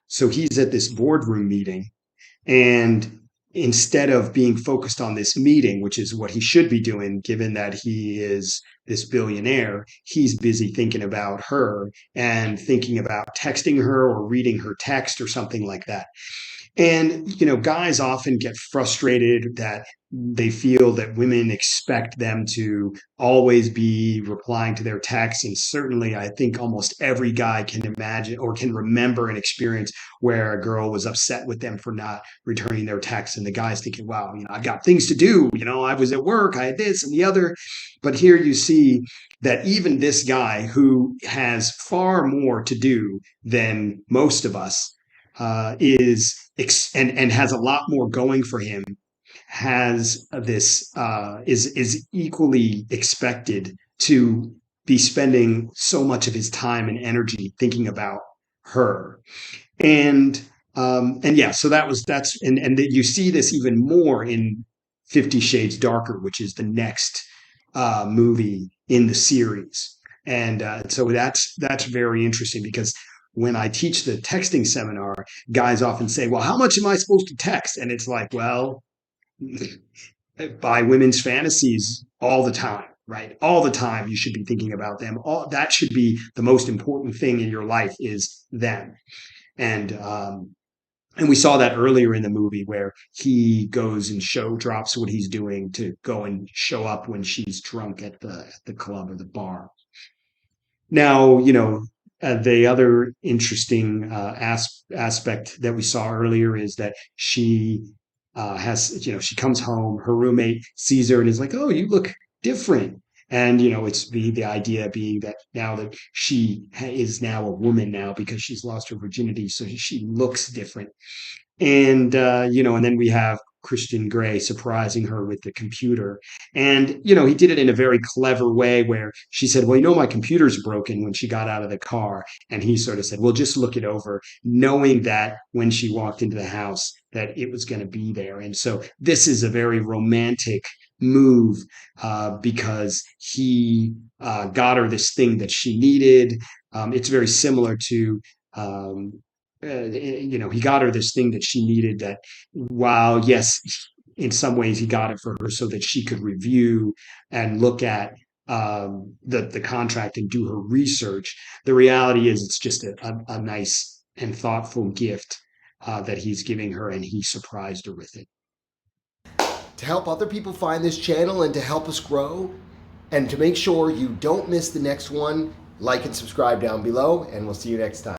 So he's at this boardroom meeting, and instead of being focused on this meeting, which is what he should be doing, given that he is this billionaire, he's busy thinking about her and thinking about texting her or reading her text or something like that. And, guys often get frustrated that they feel that women expect them to always be replying to their texts. And certainly, I think almost every guy can imagine or can remember an experience where a girl was upset with them for not returning their texts. And the guy's thinking, wow, I've got things to do. I was at work, I had this and the other. But here you see that even this guy who has far more to do than most of us is and has a lot more going for him, has this is equally expected to be spending so much of his time and energy thinking about her. And yeah, so that's and that you see this even more in 50 Shades Darker, which is the next movie in the series. And so that's very interesting because when I teach the texting seminar, guys often say, well, how much am I supposed to text? And it's like, well, by women's fantasies all the time, right? All the time you should be thinking about them. All that should be the most important thing in your life is them. And we saw that earlier in the movie where he goes and show drops what he's doing to go and show up when she's drunk at the club or the bar. Now, the other interesting aspect that we saw earlier is that she she comes home, her roommate sees her and is like, "Oh, you look different." And it's the idea being that now that she is now a woman now because she's lost her virginity, so she looks different. And then we have Christian Grey surprising her with the computer. And he did it in a very clever way where she said, well, my computer's broken when she got out of the car. And he sort of said, well, just look it over, knowing that when she walked into the house that it was going to be there. And so this is a very romantic move because he got her this thing that she needed. It's very similar to he got her this thing that she needed, that while yes, in some ways he got it for her so that she could review and look at the contract and do her research. The reality is it's just a nice and thoughtful gift that he's giving her, and he surprised her with it. To help other people find this channel and to help us grow, and to make sure you don't miss the next one, like and subscribe down below, and we'll see you next time.